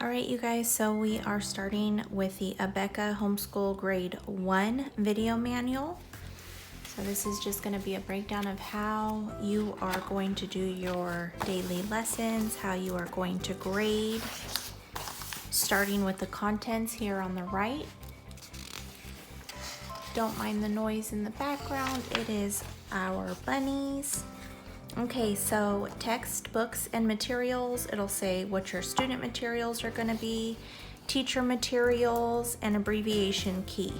All right, you guys, so we are starting with the Abeka Homeschool Grade 1 video manual. So this is just going to be a breakdown of how you are going to do your daily lessons, how you are going to grade, starting with the contents here on the right. Don't mind the noise in the background, it is our bunnies. Okay, so textbooks and materials, it'll say what your student materials are going to be, teacher materials, and abbreviation key.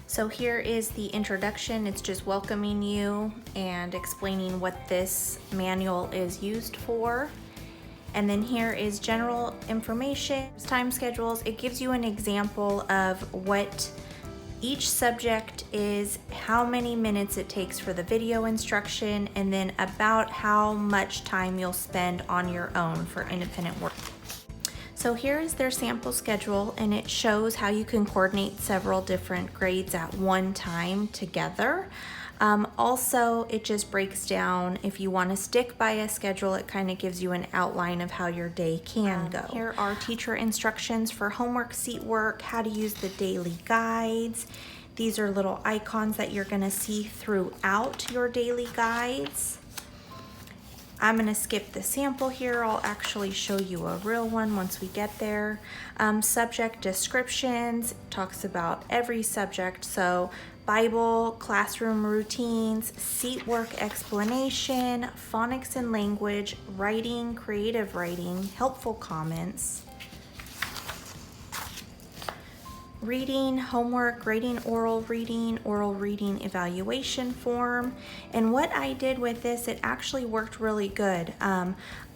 So here is the introduction. It's just welcoming you and explaining what this manual is used for. And then here is general information, time schedules. It gives you an example of what each subject is, how many minutes it takes for the video instruction, and then about how much time you'll spend on your own for independent work. So here is their sample schedule, and it shows how you can coordinate several different grades at one time together. Also, it just breaks down, if you want to stick by a schedule, it kind of gives you an outline of how your day can go. Here are teacher instructions for homework, seat work, how to use the daily guides. These are little icons that you're going to see throughout your daily guides. I'm going to skip the sample here. I'll actually show you a real one once we get there. Subject descriptions, talks about every subject. So Bible, classroom routines, seat work explanation, phonics and language, writing, creative writing, helpful comments, reading, homework, grading oral reading evaluation form. And what I did with this, it actually worked really good.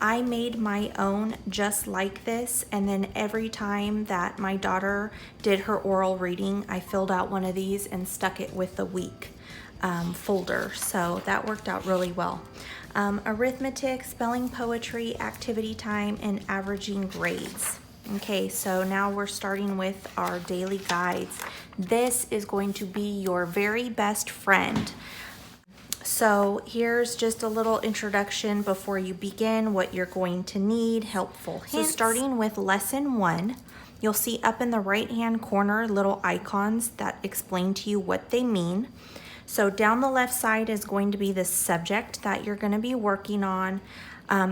I made my own just like this, and then every time that my daughter did her oral reading, I filled out one of these and stuck it with the week folder. So that worked out really well. Arithmetic, spelling, poetry, activity time, and averaging grades. Okay, so now we're starting with our daily guides. This is going to be your very best friend. So here's just a little introduction before you begin, what you're going to need, helpful hints. So starting with lesson 1, you'll see up in the right-hand corner little icons that explain to you what they mean. So down the left side is going to be the subject that you're going to be working on.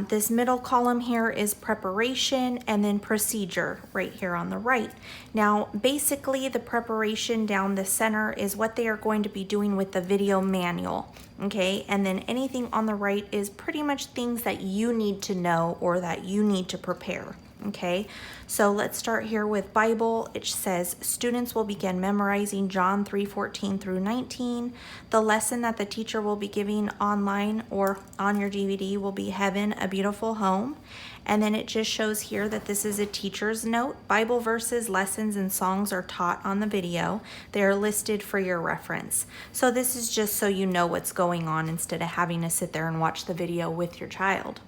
This middle column here is preparation, and then procedure right here on the right. Now, basically the preparation down the center is what they are going to be doing with the video manual, okay? And then anything on the right is pretty much things that you need to know or that you need to prepare. Okay, so let's start here with Bible. It says students will begin memorizing John 3:14 through 19. The lesson that the teacher will be giving online or on your DVD will be Heaven, a Beautiful Home. And then it just shows here that this is a teacher's note. Bible verses, lessons, and songs are taught on the video. They are listed for your reference. So this is just so you know what's going on instead of having to sit there and watch the video with your child.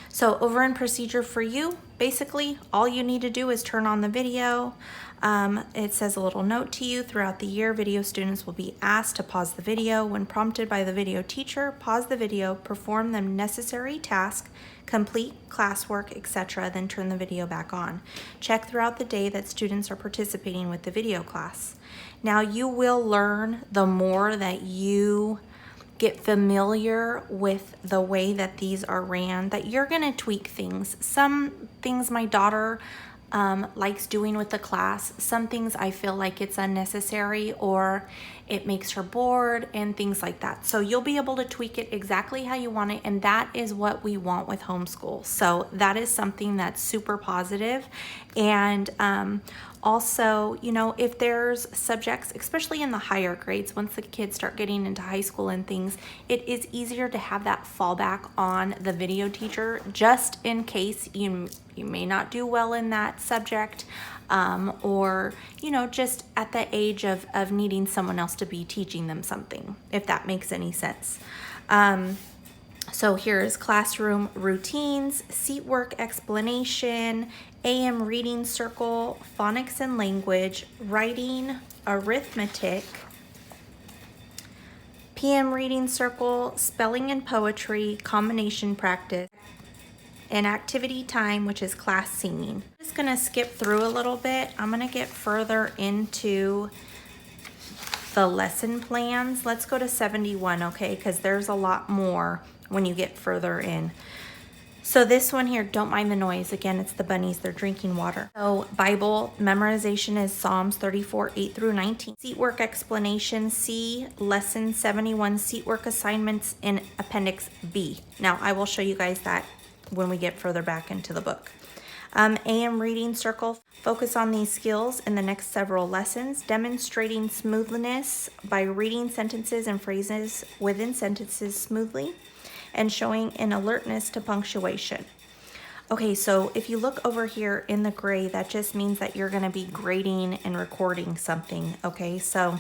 So over in procedure for you, basically all you need to do is turn on the video. It says a little note to you: throughout the year, video students will be asked to pause the video. When prompted by the video teacher, pause the video, perform the necessary task, complete classwork, etc., then turn the video back on. Check throughout the day that students are participating with the video class. Now you will learn the more that you get familiar with the way that these are ran, that you're gonna tweak things. Some things my daughter likes doing with the class. Some things I feel like it's unnecessary or it makes her bored and things like that. So you'll be able to tweak it exactly how you want it, and that is what we want with homeschool. So that is something that's super positive. And also, you know, if there's subjects, especially in the higher grades, once the kids start getting into high school and things, it is easier to have that fallback on the video teacher, just in case you may not do well in that subject, or, you know, just at the age of needing someone else to be teaching them something, if that makes any sense. So here's classroom routines, seat work explanation, AM reading circle, phonics and language, writing, arithmetic, PM reading circle, spelling and poetry, combination practice, in activity time, which is class singing. I'm just gonna skip through a little bit. I'm gonna get further into the lesson plans. Let's go to 71, okay? Because there's a lot more when you get further in. So this one here, don't mind the noise. Again, it's the bunnies, they're drinking water. So Bible memorization is Psalms 34, 8 through 19. Seat work explanation, C, lesson 71, seat work assignments in Appendix B. Now, I will show you guys that when we get further back into the book. AM reading circle, focus on these skills in the next several lessons, demonstrating smoothness by reading sentences and phrases within sentences smoothly, and showing an alertness to punctuation. Okay, so if you look over here in the gray, that just means that you're gonna be grading and recording something, okay? So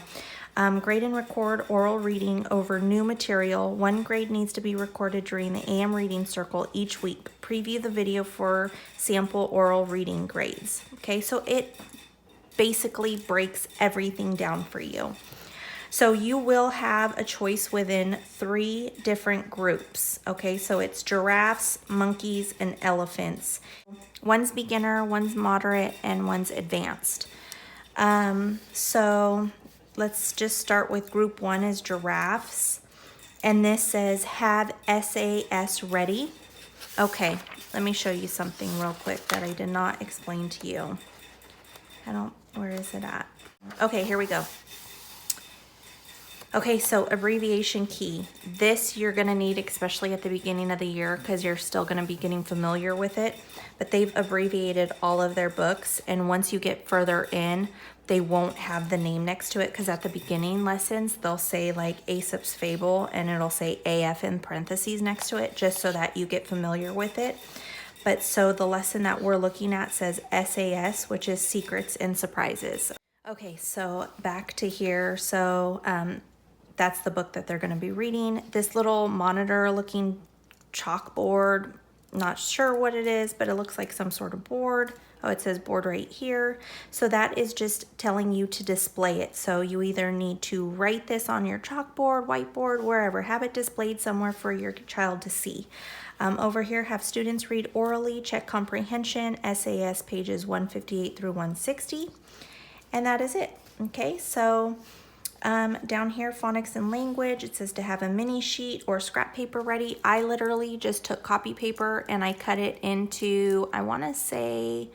grade and record oral reading over new material. 1 grade needs to be recorded during the AM reading circle each week. Preview the video for sample oral reading grades. Okay, so it basically breaks everything down for you. So you will have a choice within 3 different groups. Okay, so it's giraffes, monkeys, and elephants. One's beginner, one's moderate, and one's advanced. So let's just start with group 1 is giraffes. And this says have SAS ready. Okay, let me show you something real quick that I did not explain to you. Where is it at? Okay, here we go. Okay, so abbreviation key. This you're gonna need, especially at the beginning of the year, because you're still gonna be getting familiar with it. But they've abbreviated all of their books, and once you get further in, they won't have the name next to it, because at the beginning lessons, they'll say like Aesop's Fable, and it'll say AF in parentheses next to it, just so that you get familiar with it. But so the lesson that we're looking at says SAS, which is Secrets and Surprises. Okay, so back to here. So that's the book that they're going to be reading. This little monitor looking chalkboard, not sure what it is, but it looks like some sort of board. Oh, it says board right here. So that is just telling you to display it. So you either need to write this on your chalkboard, whiteboard, wherever, have it displayed somewhere for your child to see. Over here, have students read orally, check comprehension, SAS pages 158 through 160. And that is it. Okay, so down here, phonics and language, it says to have a mini sheet or scrap paper ready. I literally just took copy paper and I cut it into, I want to say,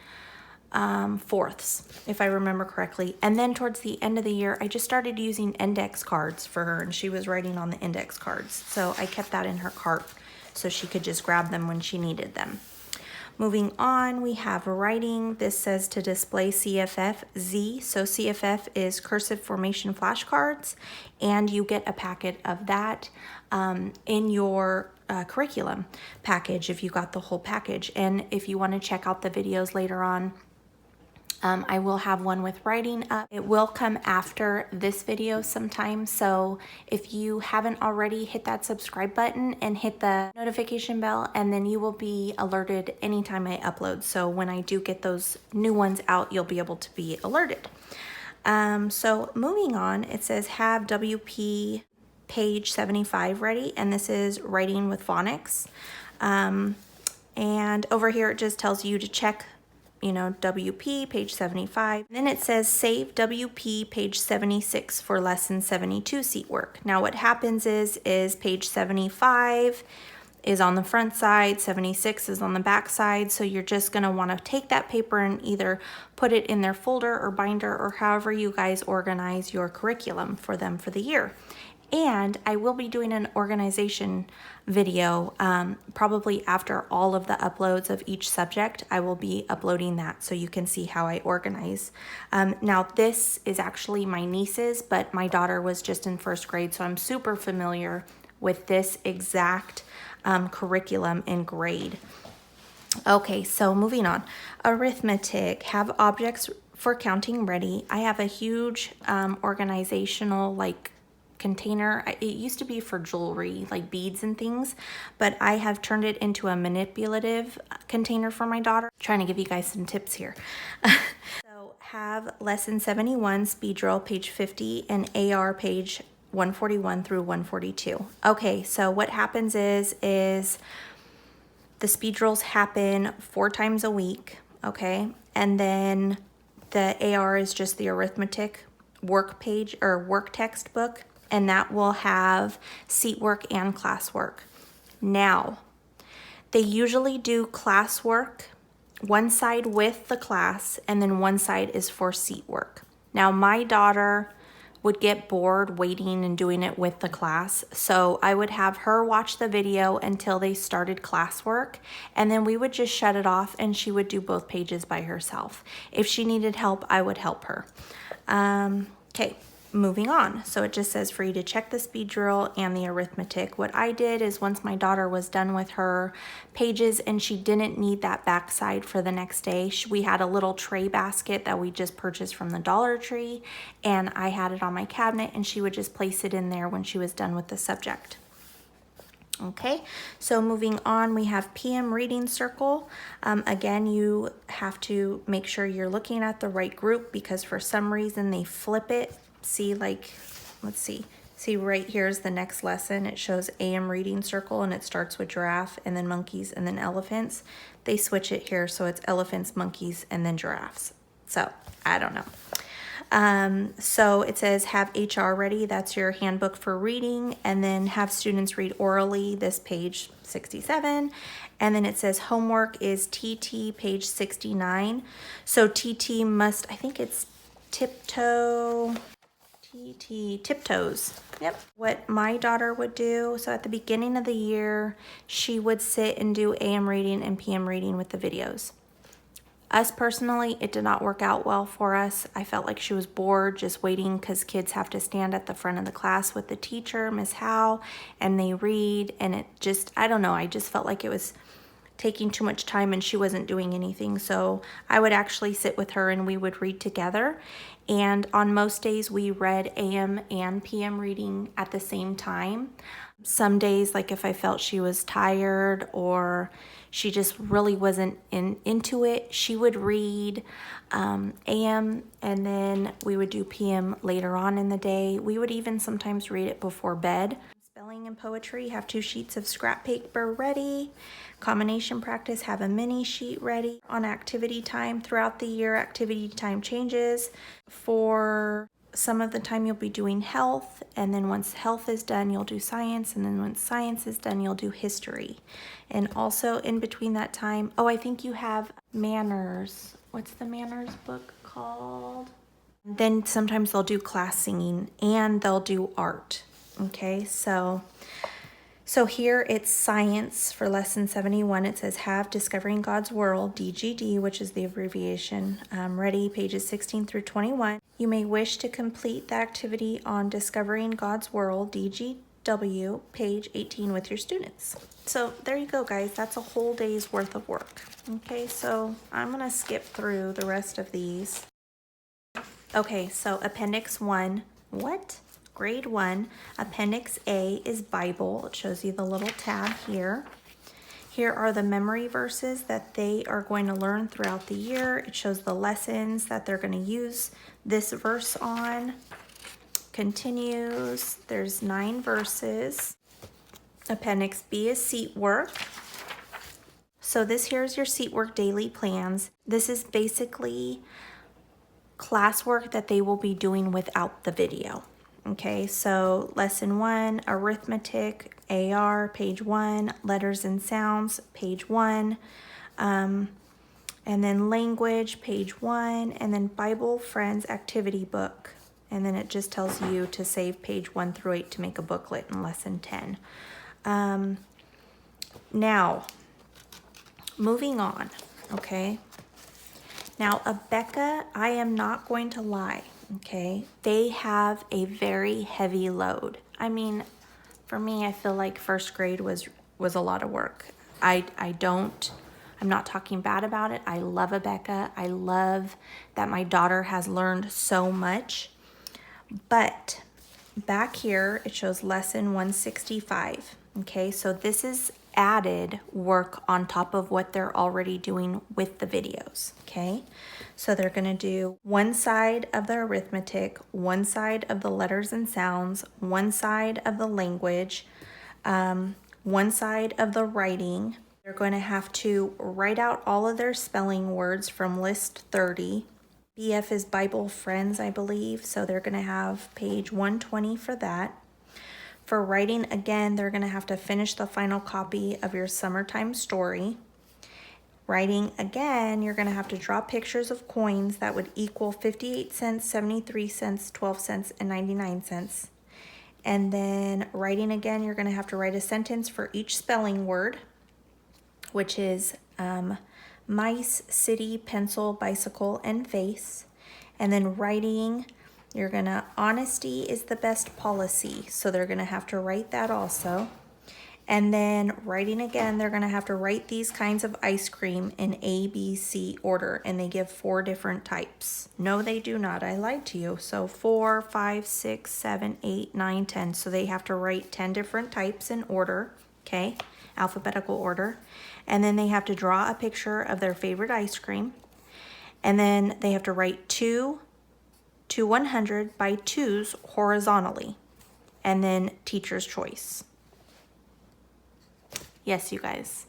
fourths, if I remember correctly. And then towards the end of the year, I just started using index cards for her, and she was writing on the index cards. So I kept that in her cart so she could just grab them when she needed them. Moving on, we have writing. This says to display CFF Z. So CFF is cursive formation flashcards, and you get a packet of that in your curriculum package if you got the whole package. And if you want to check out the videos later on, I will have one with writing up. It will come after this video sometime. So if you haven't already, hit that subscribe button and hit the notification bell, and then you will be alerted anytime I upload. So when I do get those new ones out, you'll be able to be alerted. So moving on, it says have WP page 75 ready, and this is writing with phonics. And over here, it just tells you to check WP page 75. Then it says save WP page 76 for lesson 72 seat work. Now what happens is page 75 is on the front side, 76 is on the back side. So you're just going to want to take that paper and either put it in their folder or binder, or however you guys organize your curriculum for them for the year. And I will be doing an organization video probably after all of the uploads of each subject. I will be uploading that so you can see how I organize. Now this is actually my niece's, but my daughter was just in 1st grade, so I'm super familiar with this exact curriculum and grade. Okay, so moving on. Arithmetic, have objects for counting ready. I have a huge organizational container. It used to be for jewelry, like beads and things, but I have turned it into a manipulative container for my daughter. Trying to give you guys some tips here. So have lesson 71 speed drill page 50 and AR page 141 through 142. Okay, so what happens is The speed drills happen 4 times a week, okay? And then the AR is just the arithmetic work page or work textbook, and that will have seat work and classwork. Now, they usually do classwork, one side with the class, and then one side is for seat work. Now, my daughter would get bored waiting and doing it with the class, so I would have her watch the video until they started classwork, and then we would just shut it off and she would do both pages by herself. If she needed help, I would help her. Okay, moving on. So it just says for you to check the speed drill and the arithmetic. What I did is once my daughter was done with her pages and she didn't need that backside for the next day, we had a little tray basket that we just purchased from the Dollar Tree, and I had it on my cabinet, and she would just place it in there when she was done with the subject. Okay, so moving on, we have PM reading circle. Again, you have to make sure you're looking at the right group, because for some reason they flip it. See, like, let's see. See right here's the next lesson. It shows AM reading circle, and it starts with giraffe and then monkeys and then elephants. They switch it here, so it's elephants, monkeys, and then giraffes. So I don't know. So it says have HR ready. That's your handbook for reading, and then have students read orally, this page 67. And then it says homework is TT page 69. So TT must, I think it's tiptoes. Yep. What my daughter would do, so at the beginning of the year, she would sit and do AM reading and PM reading with the videos. Us personally, it did not work out well for us. I felt like she was bored just waiting, because kids have to stand at the front of the class with the teacher, Miss Howe, and they read, and it just, I don't know, I just felt like it was taking too much time and she wasn't doing anything. So I would actually sit with her and we would read together. And on most days we read AM and PM reading at the same time. Some days, like if I felt she was tired or she just really wasn't into it, she would read AM, and then we would do PM later on in the day. We would even sometimes read it before bed. Spelling and poetry, have 2 sheets of scrap paper ready. Combination practice, have a mini sheet ready. On activity time, throughout the year, activity time changes. For some of the time you'll be doing health, and then once health is done, you'll do science, and then once science is done, you'll do history. And also in between that time, oh, I think you have manners. What's the manners book called? Then sometimes they'll do class singing and they'll do art. Okay, so here it's science for lesson 71. It says have Discovering God's World, DGD, which is the abbreviation, ready, pages 16 through 21. You may wish to complete the activity on Discovering God's World, DGW, page 18 with your students. So there you go, guys. That's a whole day's worth of work. Okay, so I'm going to skip through the rest of these. Okay, so Appendix 1. What? Grade 1, Appendix A is Bible. It shows you the little tab here. Here are the memory verses that they are going to learn throughout the year. It shows the lessons that they're going to use this verse on. Continues. There's 9 verses. Appendix B is seat work. So this here is your seat work daily plans. This is basically classwork that they will be doing without the video. Okay, so lesson 1, arithmetic, AR, page 1, letters and sounds, page 1, and then language, page 1, and then Bible Friends activity book. And then it just tells you to save page 1 through 8 to make a booklet in lesson 10. Now, moving on, okay. Now, Abeka, I am not going to lie. Okay, they have a very heavy load. I mean, for me, I feel like first grade was a lot of work. I'm not talking bad about it. I love Abeka. I love that my daughter has learned so much. But back here, it shows lesson 165. Okay, so this is added work on top of what they're already doing with the videos. Okay, so they're going to do one side of the arithmetic, one side of the letters and sounds, one side of the language, one side of the writing. They're going to have to write out all of their spelling words from list 30. BF is Bible Friends, I believe, so they're going to have page 120 for that. For writing, again, they're going to have to finish the final copy of your summertime story. Writing, again, you're going to have to draw pictures of coins that would equal 58 cents, 73 cents, 12 cents, and 99 cents. And then writing, again, you're going to have to write a sentence for each spelling word, which is mice, city, pencil, bicycle, and face. And then writing, you're gonna, honesty is the best policy. So they're gonna have to write that also. And then writing again, they're gonna have to write these kinds of ice cream in A, B, C order. And they give 4 different types. No, they do not. I lied to you. So 4, 5, 6, 7, 8, 9, 10. So they have to write 10 different types in order, okay? Alphabetical order. And then they have to draw a picture of their favorite ice cream. And then they have to write 2 to 100 by 2s horizontally. And then teacher's choice. Yes, you guys,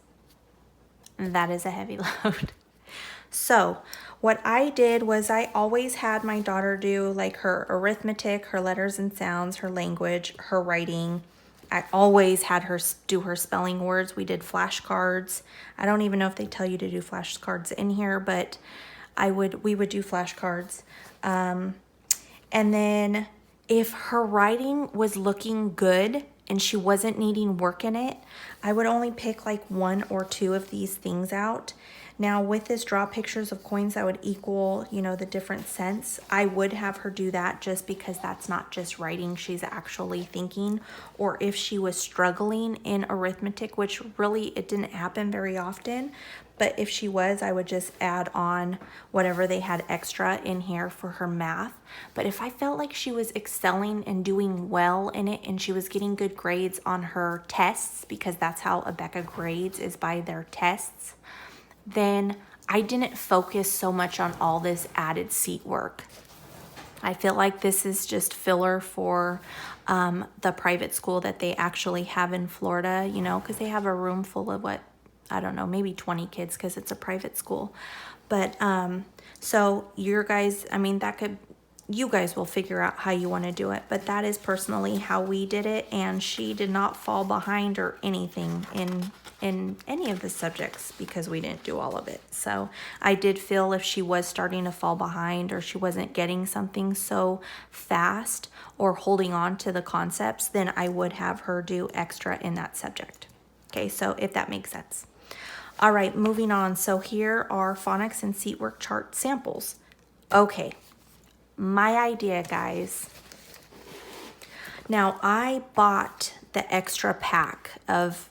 that is a heavy load. So what I did was I always had my daughter do like her arithmetic, her letters and sounds, her language, her writing. I always had her do her spelling words. We did flashcards. I don't even know if they tell you to do flashcards in here, but we would do flashcards. And then if her writing was looking good and she wasn't needing work in it, I would only pick like 1 or 2 of these things out. Now with this draw pictures of coins that would equal, you know, the different cents, I would have her do that just because that's not just writing, she's actually thinking. Or if she was struggling in arithmetic, which really it didn't happen very often, but if she was, I would just add on whatever they had extra in here for her math. But if I felt like she was excelling and doing well in it and she was getting good grades on her tests, because that's how Abeka grades, is by their tests, then I didn't focus so much on all this added seat work. I feel like this is just filler for the private school that they actually have in Florida, you know, because they have a room full of what, I don't know, maybe 20 kids because it's a private school. But so your guys, I mean, you guys will figure out how you want to do it, but that is personally how we did it. And she did not fall behind or anything in any of the subjects because we didn't do all of it. So I did feel if she was starting to fall behind or she wasn't getting something so fast or holding on to the concepts, then I would have her do extra in that subject. Okay, so if that makes sense. All right, moving on. So here are phonics and seat work chart samples. Okay, my idea, guys. Now I bought the extra pack of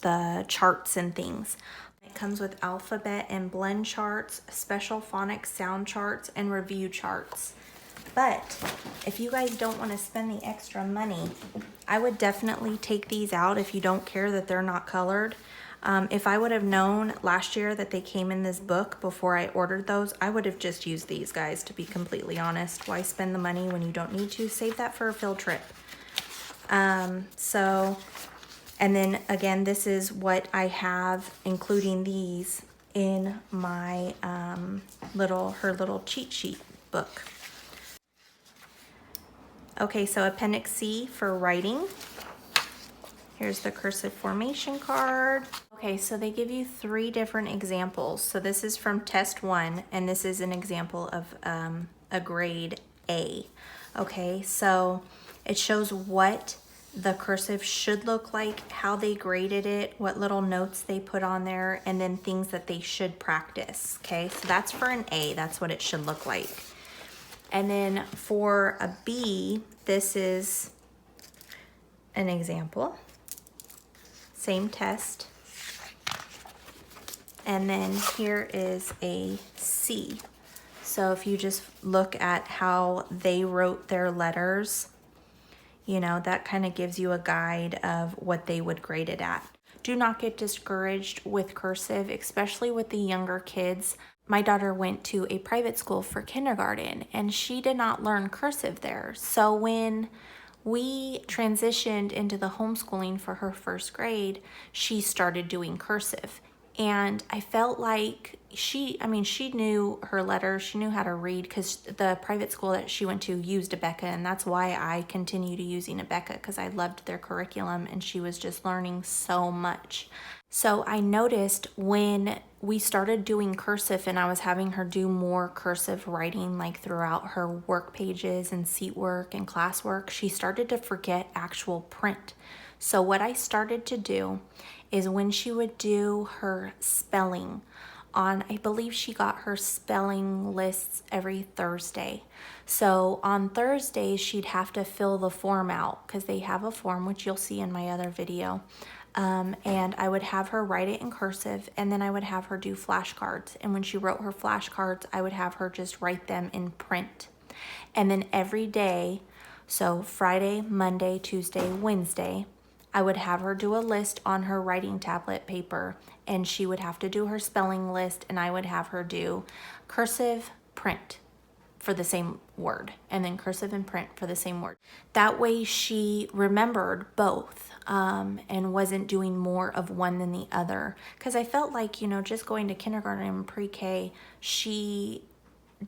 the charts and things. It comes with alphabet and blend charts, special phonics sound charts, and review charts. But if you guys don't want to spend the extra money, I would definitely take these out if you don't care that they're not colored. If I would have known last year that they came in this book before I ordered those, I would have just used these, guys, to be completely honest. Why spend the money when you don't need to? Save that for a field trip. And then again, this is what I have, including these, in my her little cheat sheet book. Okay, so Appendix C for writing. Here's the cursive formation card. Okay, so they give you 3 different examples. So this is from test 1, and this is an example of a grade A. Okay, so it shows what the cursive should look like, how they graded it, what little notes they put on there, and then things that they should practice. Okay, so that's for an A, that's what it should look like. And then for a B, this is an example. Same test. And then here is a C. So if you just look at how they wrote their letters, you know, that kind of gives you a guide of what they would grade it at. Do not get discouraged with cursive, especially with the younger kids. My daughter went to a private school for kindergarten and she did not learn cursive there. So when we transitioned into the homeschooling for her first grade, she started doing cursive. And I felt like she knew her letters, she knew how to read, because the private school that she went to used Abeka, and that's why I continued using Abeka, because I loved their curriculum and she was just learning so much. So I noticed when we started doing cursive and I was having her do more cursive writing like throughout her work pages and seat work and classwork, she started to forget actual print. So what I started to do is when she would do her spelling I believe she got her spelling lists every Thursday. So on Thursdays, she'd have to fill the form out because they have a form, which you'll see in my other video. And I would have her write it in cursive, and then I would have her do flashcards. And when she wrote her flashcards, I would have her just write them in print. And then every day, so Friday, Monday, Tuesday, Wednesday, I would have her do a list on her writing tablet paper, and she would have to do her spelling list, and I would have her do cursive, print for the same word, and then cursive and print for the same word. That way she remembered both and wasn't doing more of one than the other. Because I felt like, just going to kindergarten and pre-K, she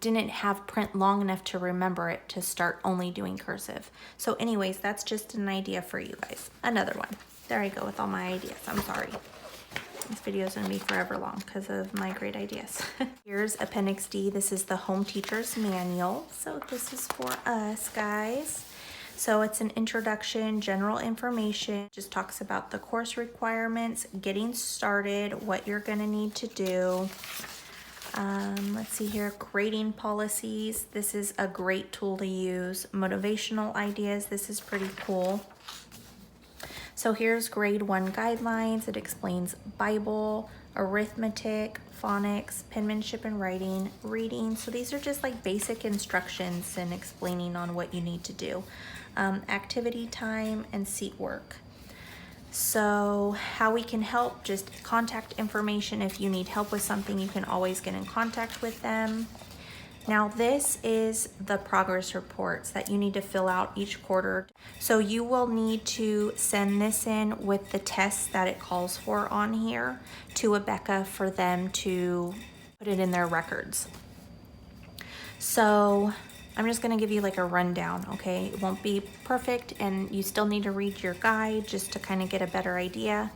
didn't have print long enough to remember it to start only doing cursive. So anyways, that's just an idea for you guys. Another one. There I go with all my ideas. I'm sorry. This video is going to be forever long because of my great ideas. Here's Appendix D. This is the Home Teacher's Manual. So this is for us, guys. So it's an introduction, general information. Just talks about the course requirements, getting started, what you're going to need to do. Let's see here, grading policies. This is a great tool to use. Motivational ideas. This is pretty cool. So here's grade 1 guidelines. It explains Bible, arithmetic, phonics, penmanship and writing, reading. So these are just like basic instructions and explaining on what you need to do. Activity time and seat work. So how we can help, just contact information. If you need help with something, you can always get in contact with them. Now this is the progress reports that you need to fill out each quarter. So you will need to send this in with the tests that it calls for on here to Abeka for them to put it in their records. So I'm just gonna give you like a rundown, okay? It won't be perfect and you still need to read your guide just to kind of get a better idea.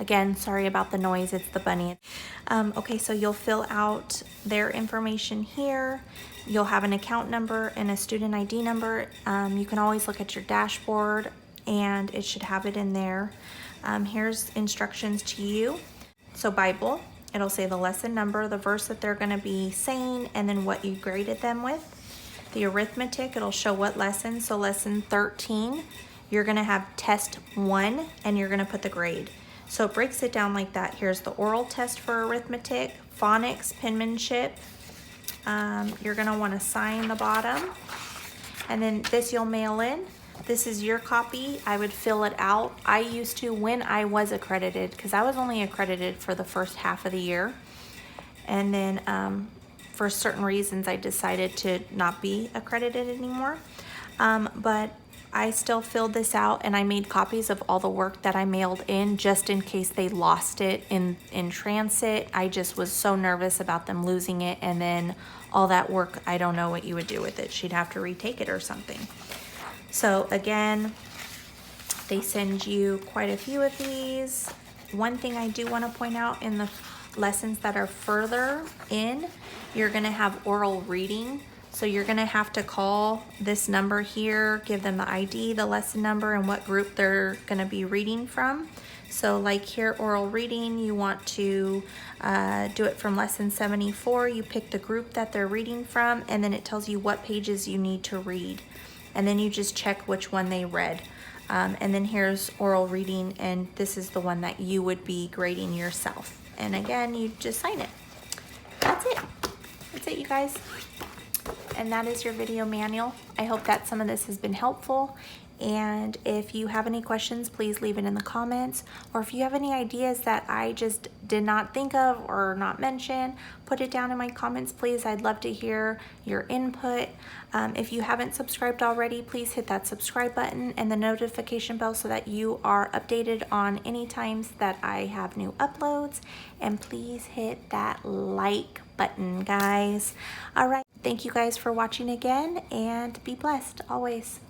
Again, sorry about the noise, it's the bunny. Okay, so you'll fill out their information here. You'll have an account number and a student ID number. You can always look at your dashboard and it should have it in there. Here's instructions to you. So Bible, it'll say the lesson number, the verse that they're gonna be saying, and then what you graded them with. The arithmetic, it'll show what lesson. So lesson 13, you're gonna have test 1 and you're gonna put the grade. So it breaks it down like that. Here's the oral test for arithmetic, phonics, penmanship. You're gonna wanna sign the bottom. And then this you'll mail in. This is your copy. I would fill it out. I used to when I was accredited, because I was only accredited for the first half of the year. And then for certain reasons, I decided to not be accredited anymore. But I still filled this out and I made copies of all the work that I mailed in just in case they lost it in transit. I just was so nervous about them losing it, and then all that work, I don't know what you would do with it. She'd have to retake it or something. So again, they send you quite a few of these. One thing I do want to point out, in the lessons that are further in, you're going to have oral reading. So you're going to have to call this number here, give them the ID, the lesson number, and what group they're going to be reading from. So like here, oral reading, you want to do it from lesson 74. You pick the group that they're reading from, and then it tells you what pages you need to read. And then you just check which one they read. And then here's oral reading, and this is the one that you would be grading yourself. And again, you just sign it. That's it. That's it, you guys. And that is your video manual. I hope that some of this has been helpful. And if you have any questions, please leave it in the comments. Or if you have any ideas that I just did not think of or not mention, put it down in my comments, please. I'd love to hear your input. If you haven't subscribed already, please hit that subscribe button and the notification bell so that you are updated on any times that I have new uploads. And please hit that like button, guys. All right. Thank you guys for watching again, and be blessed always.